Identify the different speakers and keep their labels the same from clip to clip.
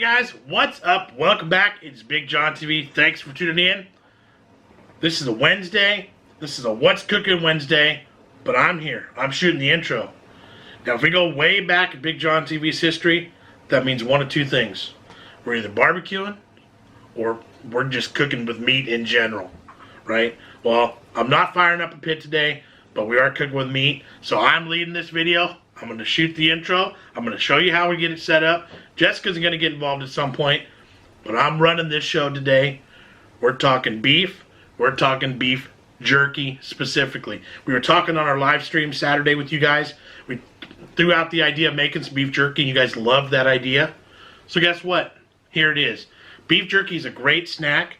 Speaker 1: guys, what's up? Welcome back. It's BigJon TV. Thanks for tuning in. This is a Wednesday. This is a What's Cookin' Wednesday, but I'm here. I'm shooting the intro. Now, if we go way back in BigJon TV's history, that means one of two things. We're either barbecuing or we're just cooking with meat in general, right? Well, I'm not firing up a pit today, but we are cooking with meat, so I'm leading this video. I'm going to shoot the intro. I'm going to show you how we get it set up. Jessica's going to get involved at some point, but I'm running this show today. We're talking beef. We're talking beef jerky specifically. We were talking on our live stream Saturday with you guys. We threw out the idea of making some beef jerky, and you guys loved that idea. So guess what? Here it is. Beef jerky is a great snack.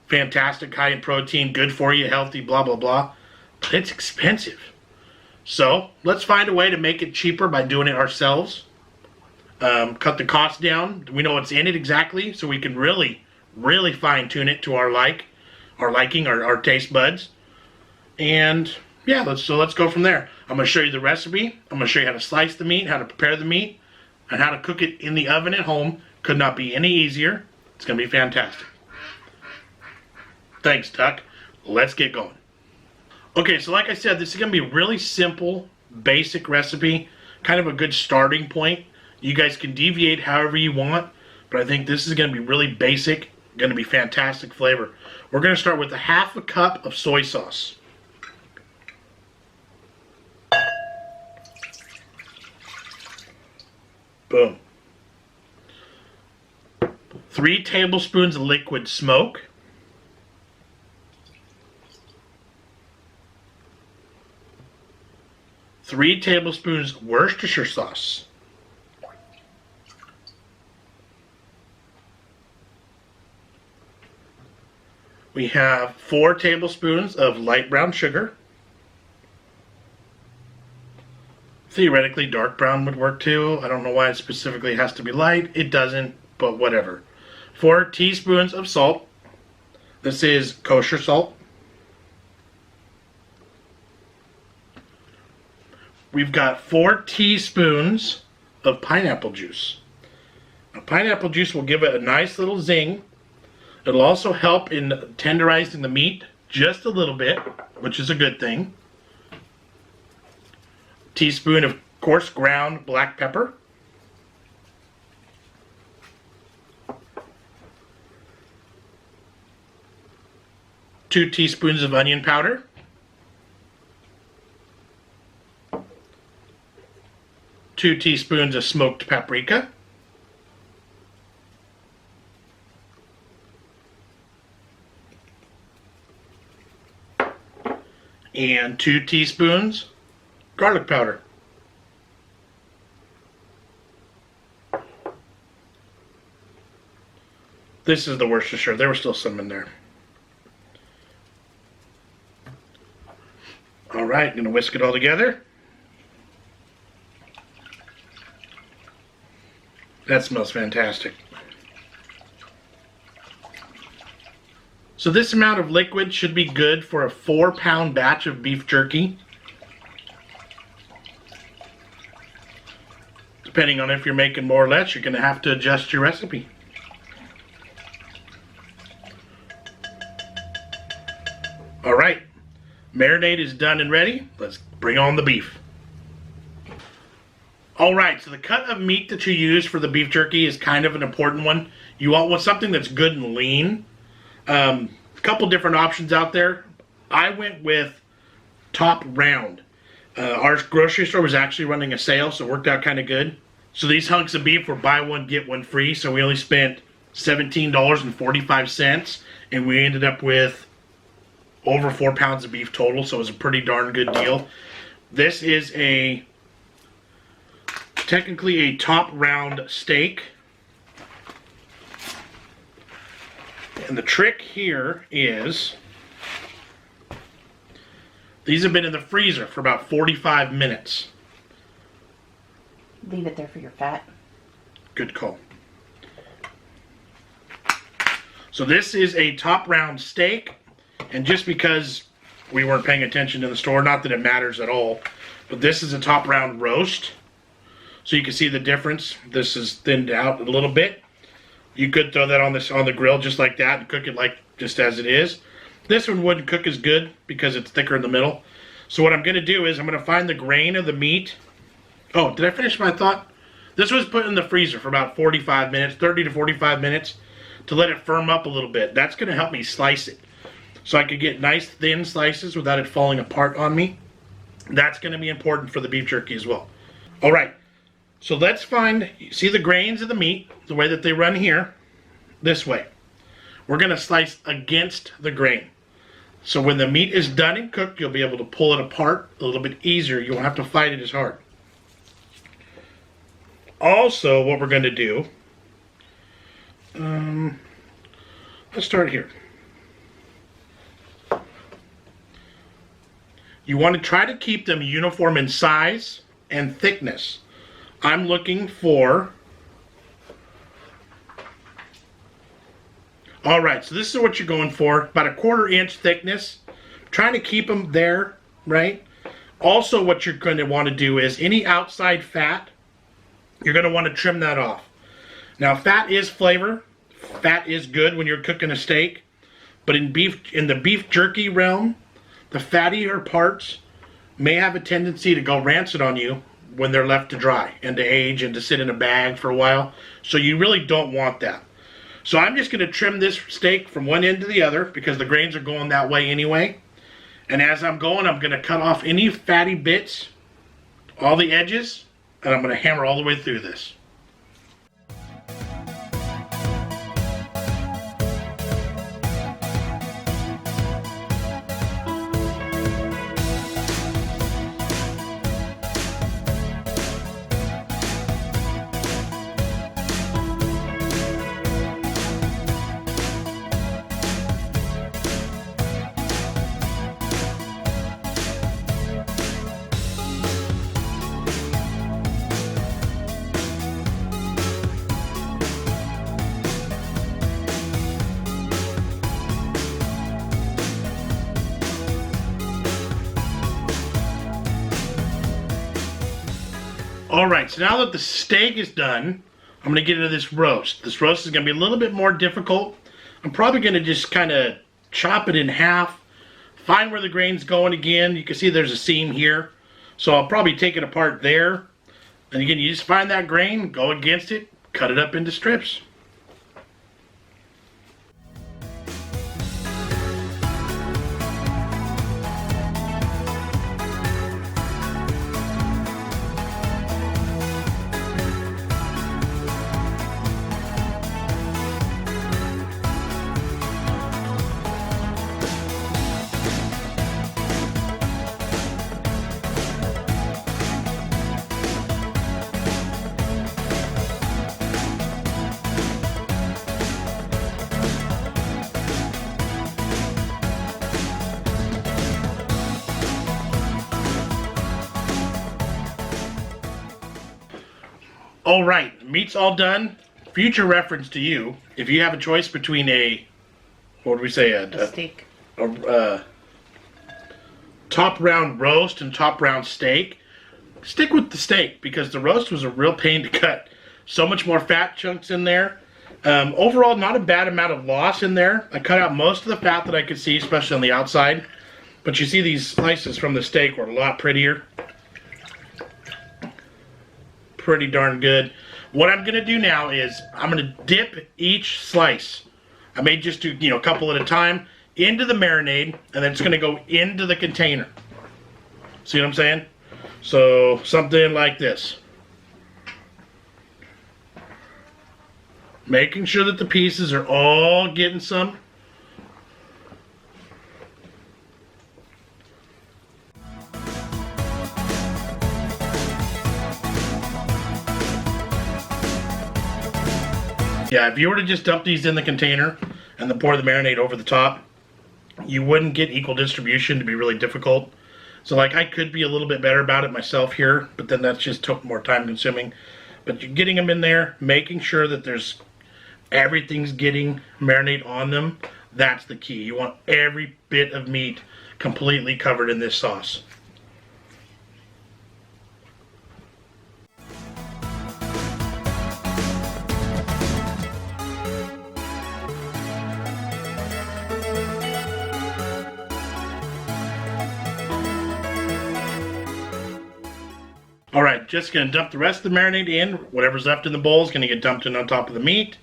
Speaker 1: Fantastic, high in protein, good for you, healthy, blah, blah, blah. But it's expensive. So let's find a way to make it cheaper by doing it ourselves. Cut the cost down. We know what's in it exactly, so we can really fine tune it to our liking, our taste buds. And yeah, let's go from there. I'm going to show you the recipe. I'm going to show you how to slice the meat, how to prepare the meat, and how to cook it in the oven at home. Could not be any easier. It's going to be fantastic. Thanks, Tuck. Let's get going. Okay, so like I said, this is going to be a really simple, basic recipe. Kind of a good starting point. You guys can deviate however you want, but I think this is going to be really basic. Going to be fantastic flavor. We're going to start with a half a cup of soy sauce. Boom. 3 tablespoons of liquid smoke. 3 tablespoons Worcestershire sauce. We have 4 tablespoons of light brown sugar. Theoretically, dark brown would work too. I don't know why it specifically has to be light. It doesn't, but whatever. 4 teaspoons of salt. This is kosher salt. We've got 4 teaspoons of pineapple juice. Now, pineapple juice will give it a nice little zing. It'll also help in tenderizing the meat just a little bit, which is a good thing. Teaspoon of coarse ground black pepper. Two teaspoons of onion powder. 2 teaspoons of smoked paprika. And 2 teaspoons garlic powder. This is the Worcestershire. There was still some in there. All right, I'm going to whisk it all together. That smells fantastic. So this amount of liquid should be good for a 4-pound batch of beef jerky. Depending on if you're making more or less, you're going to have to adjust your recipe. All right, marinade is done and ready. Let's bring on the beef. Alright, so the cut of meat that you use for the beef jerky is kind of an important one. You want something that's good and lean. A couple different options out there. I went with top round. Our grocery store was actually running a sale, so it worked out kind of good. So these hunks of beef were buy one, get one free, so we only spent $17.45, and we ended up with over 4 pounds of beef total, so it was a pretty darn good deal. This is technically a top round steak. And the trick here is these have been in the freezer for about 45 minutes.
Speaker 2: Leave it there for your fat.
Speaker 1: Good call. So this is a top round steak, and just because we weren't paying attention in the store, not that it matters at all, but this is a top round roast. So you can see the difference. This is thinned out a little bit. You could throw that on the grill just like that and cook it like just as it is. This one wouldn't cook as good because it's thicker in the middle. So what I'm going to do is I'm going to find the grain of the meat. Oh, did I finish my thought? This was put in the freezer for about 45 minutes, 30 to 45 minutes, to let it firm up a little bit. That's going to help me slice it, so I could get nice thin slices without it falling apart on me. That's going to be important for the beef jerky as well. All right, so let's find, see the grains of the meat, the way that they run here, this way. We're going to slice against the grain. So when the meat is done and cooked, you'll be able to pull it apart a little bit easier. You won't have to fight it as hard. Also, what we're going to do, let's start here. You want to try to keep them uniform in size and thickness. I'm looking for, all right, so this is what you're going for, about a 1/4 inch thickness. Trying to keep them there, right? Also, what you're going to want to do is any outside fat, you're going to want to trim that off. Now, fat is flavor. Fat is good when you're cooking a steak, but in the beef jerky realm, the fattier parts may have a tendency to go rancid on you when they're left to dry and to age and to sit in a bag for a while. So you really don't want that. So I'm just going to trim this steak from one end to the other because the grains are going that way anyway. And as I'm going, I'm going to cut off any fatty bits, all the edges, and I'm going to hammer all the way through this. Alright, so now that the steak is done, I'm going to get into this roast. This roast is going to be a little bit more difficult. I'm probably going to just kind of chop it in half, find where the grain's going again. You can see there's a seam here, so I'll probably take it apart there. And again, you just find that grain, go against it, cut it up into strips. All right, meat's all done. Future reference to you, if you have a choice between a, what would we say,
Speaker 2: a steak,
Speaker 1: top round roast and top round steak, stick with the steak because the roast was a real pain to cut. So much more fat chunks in there. Overall, not a bad amount of loss in there. I cut out most of the fat that I could see, especially on the outside. But you see these slices from the steak were a lot prettier. Pretty darn good. What I'm gonna do now is I'm gonna dip each slice. I may just do a couple at a time into the marinade, and then it's gonna go into the container. See what I'm saying? So something like this. Making sure that the pieces are all getting some. Yeah, if you were to just dump these in the container and then pour the marinade over the top, you wouldn't get equal distribution. To be really difficult. So like I could be a little bit better about it myself here, but then that's just took more time consuming. But you're getting them in there, making sure that everything's getting marinade on them. That's the key. You want every bit of meat completely covered in this sauce. Alright, just going to dump the rest of the marinade in. Whatever's left in the bowl is going to get dumped in on top of the meat.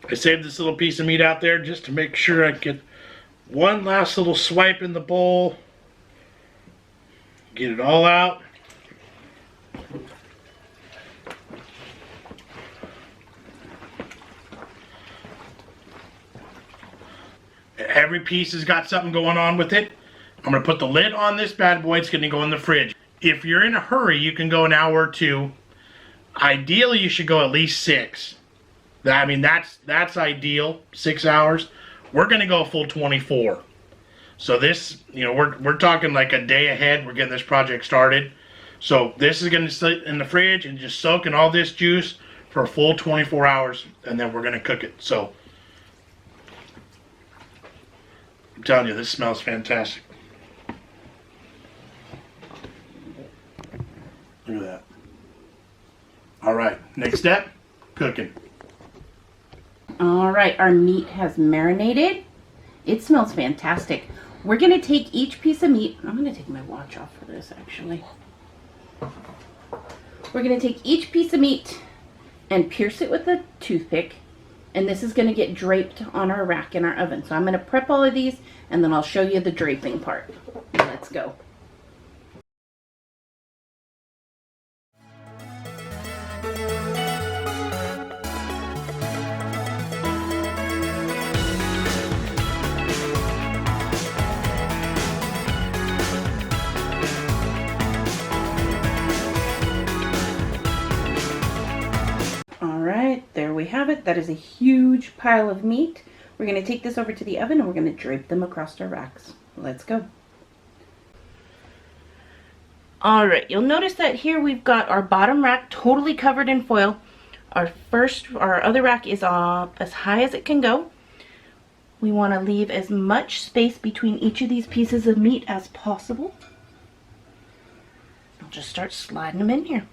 Speaker 1: I saved this little piece of meat out there just to make sure I get one last little swipe in the bowl. Get it all out. Every piece has got something going on with it. I'm going to put the lid on this bad boy. It's going to go in the fridge. If you're in a hurry, you can go an hour or two. Ideally, you should go at least 6. I mean, that's ideal, 6 hours. We're going to go a full 24. So this, you know, we're talking like a day ahead. We're getting this project started. So this is going to sit in the fridge and just soak in all this juice for a full 24 hours. And then we're going to cook it. So I'm telling you, this smells fantastic. Look at that. All right, next step, cooking.
Speaker 2: All right, our meat has marinated. It smells fantastic. We're gonna take each piece of meat. I'm gonna take my watch off for this, actually. We're gonna take each piece of meat and pierce it with a toothpick. And this is gonna get draped on our rack in our oven. So I'm gonna prep all of these and then I'll show you the draping part. Let's go. There we have it. That is a huge pile of meat. We're going to take this over to the oven and we're going to drape them across our racks. Let's go. Alright, you'll notice that here we've got our bottom rack totally covered in foil. Our other rack is up as high as it can go. We want to leave as much space between each of these pieces of meat as possible. I'll just start sliding them in here.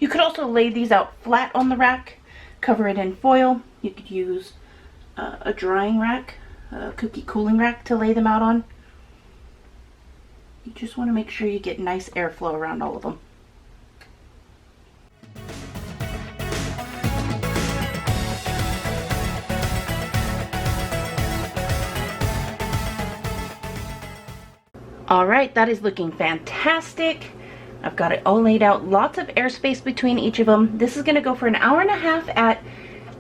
Speaker 2: You could also lay these out flat on the rack, cover it in foil. You could use a drying rack, a cookie cooling rack to lay them out on. You just want to make sure you get nice airflow around all of them. Alright, that is looking fantastic. I've got it all laid out, lots of airspace between each of them. This is going to go for an hour and a half at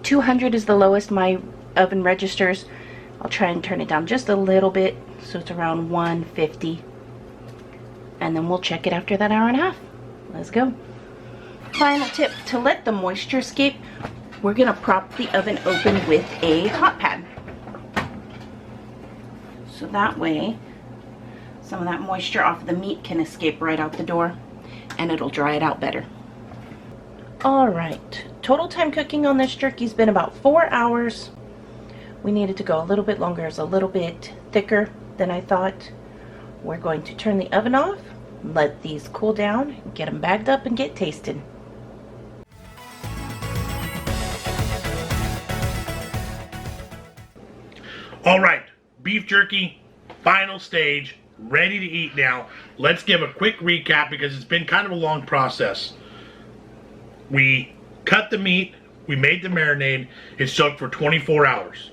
Speaker 2: 200 is the lowest my oven registers. I'll try and turn it down just a little bit so it's around 150. And then we'll check it after that hour and a half. Let's go. Final tip, to let the moisture escape, we're going to prop the oven open with a hot pad. So that way, some of that moisture off of the meat can escape right out the door. And it'll dry it out better. Alright, total time cooking on this jerky's been about 4 hours. We needed to go a little bit longer. It's a little bit thicker than I thought. We're going to turn the oven off, let these cool down, get them bagged up and get tasted.
Speaker 1: Alright, beef jerky, final stage. Ready to eat now. Let's give a quick recap because it's been kind of a long process. We cut the meat, we made the marinade, it soaked for 24 hours.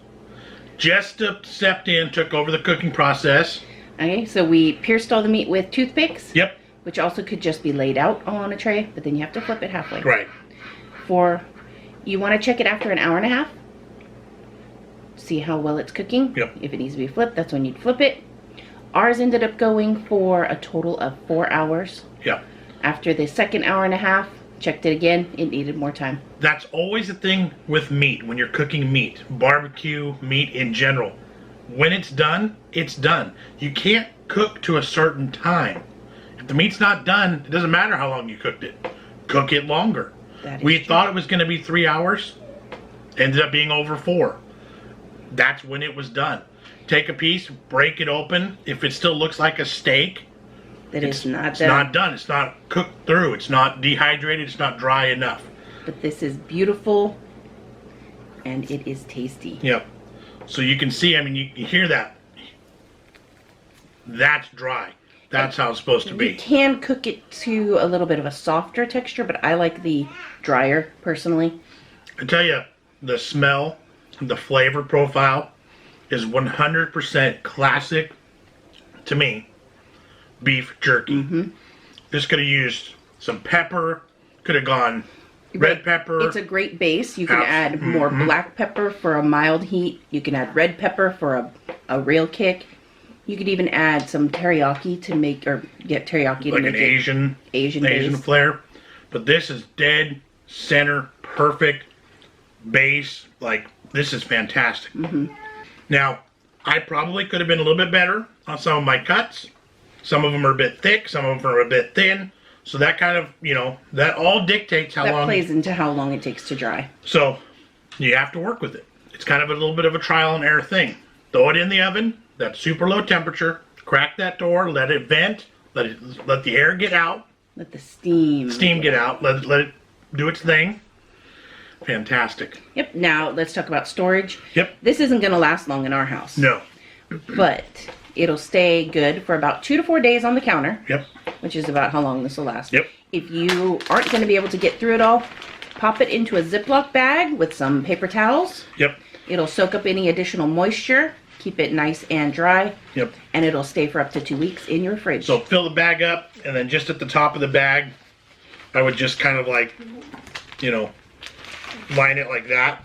Speaker 1: Jess stepped in, took over the cooking process.
Speaker 2: Okay, so we pierced all the meat with toothpicks.
Speaker 1: Yep.
Speaker 2: Which also could just be laid out on a tray, but then you have to flip it halfway.
Speaker 1: Right.
Speaker 2: You want to check it after an hour and a half. See how well it's cooking.
Speaker 1: Yep.
Speaker 2: If it needs to be flipped, that's when you'd flip it. Ours ended up going for a total of 4 hours.
Speaker 1: Yeah.
Speaker 2: After the second hour and a half, checked it again, it needed more time.
Speaker 1: That's always the thing with meat when you're cooking meat, barbecue, meat in general. When it's done, it's done. You can't cook to a certain time. If the meat's not done, it doesn't matter how long you cooked it. Cook it longer. We thought it was going to be 3 hours. Ended up being over 4. That's when it was done. Take a piece, break it open. If it still looks like a steak,
Speaker 2: it's not
Speaker 1: done. It's not cooked through. It's not dehydrated. It's not dry enough.
Speaker 2: But this is beautiful, and it is tasty.
Speaker 1: Yep. So you can see, I mean, you hear that. That's dry. That's how it's supposed to be.
Speaker 2: You can cook it to a little bit of a softer texture, but I like the drier personally.
Speaker 1: I tell you, the smell, the flavor profile is 100% classic, to me, beef jerky. This could have used some pepper, could have gone red pepper.
Speaker 2: It's a great base. You can add more black pepper for a mild heat. You can add red pepper for a real kick. You could even add some teriyaki to make, or get teriyaki to
Speaker 1: like
Speaker 2: make
Speaker 1: an Asian flair. But this is dead center, perfect base. Like, this is fantastic. Now, I probably could have been a little bit better on some of my cuts. Some of them are a bit thick, some of them are a bit thin. So that kind of, you know, that all dictates how long.
Speaker 2: That plays into how long it takes to dry.
Speaker 1: So you have to work with it. It's kind of a little bit of a trial and error thing. Throw it in the oven, that super low temperature, crack that door, let it vent, let the air get out.
Speaker 2: Let the steam
Speaker 1: get out. Let it do its thing. Fantastic.
Speaker 2: Yep. Now let's talk about storage.
Speaker 1: Yep.
Speaker 2: This isn't going to last long in our house.
Speaker 1: No.
Speaker 2: But it'll stay good for about 2 to 4 days on the counter.
Speaker 1: Yep.
Speaker 2: Which is about how long this will last.
Speaker 1: Yep.
Speaker 2: If you aren't going to be able to get through it all, pop it into a Ziploc bag with some paper towels.
Speaker 1: Yep.
Speaker 2: It'll soak up any additional moisture, keep it nice and dry.
Speaker 1: Yep.
Speaker 2: And it'll stay for up to 2 weeks in your fridge.
Speaker 1: So fill the bag up, and then just at the top of the bag, I would just kind of like, you know, line it like that.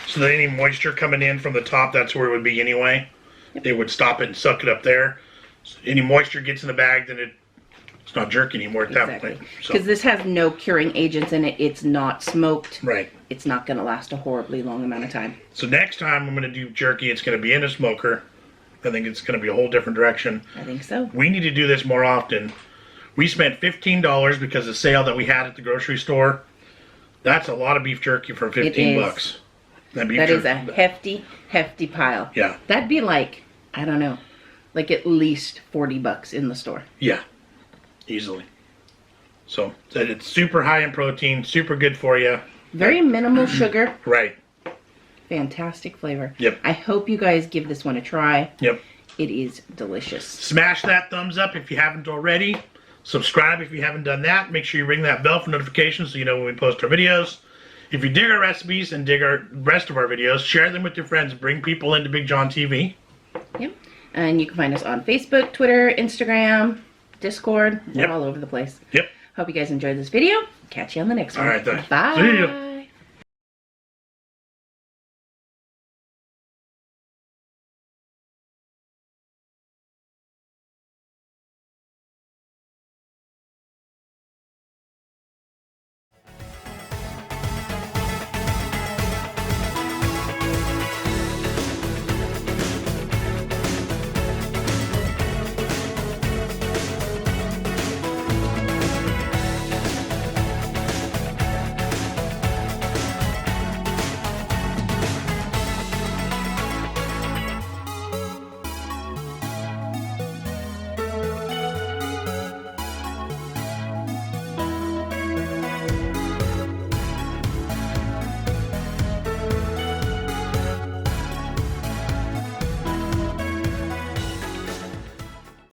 Speaker 1: So that any moisture coming in from the top, that's where it would be anyway. Yep. It would stop it and suck it up there. So any moisture gets in the bag, then it's not jerky anymore at that point.
Speaker 2: Because this has no curing agents in it. It's not smoked.
Speaker 1: Right.
Speaker 2: It's not going to last a horribly long amount of time.
Speaker 1: So next time I'm going to do jerky, it's going to be in a smoker. I think it's going to be a whole different direction.
Speaker 2: I think so.
Speaker 1: We need to do this more often. We spent $15 because of the sale that we had at the grocery store. That's a lot of beef jerky for 15 bucks.
Speaker 2: That is a hefty, hefty pile.
Speaker 1: Yeah.
Speaker 2: That'd be like, I don't know, like at least 40 bucks in the store.
Speaker 1: Yeah. Easily. So it's super high in protein, super good for you.
Speaker 2: Very minimal sugar.
Speaker 1: Right.
Speaker 2: Fantastic flavor.
Speaker 1: Yep.
Speaker 2: I hope you guys give this one a try.
Speaker 1: Yep.
Speaker 2: It is delicious.
Speaker 1: Smash that thumbs up if you haven't already. Subscribe if you haven't done that. Make sure you ring that bell for notifications so you know when we post our videos. If you dig our recipes and dig our rest of our videos, share them with your friends. Bring people into BigJon TV.
Speaker 2: Yep. And you can find us on Facebook, Twitter, Instagram, Discord. We're all over the place.
Speaker 1: Yep.
Speaker 2: Hope you guys enjoyed this video. Catch you on the next one.
Speaker 1: All right, thanks.
Speaker 2: Bye.
Speaker 1: See you.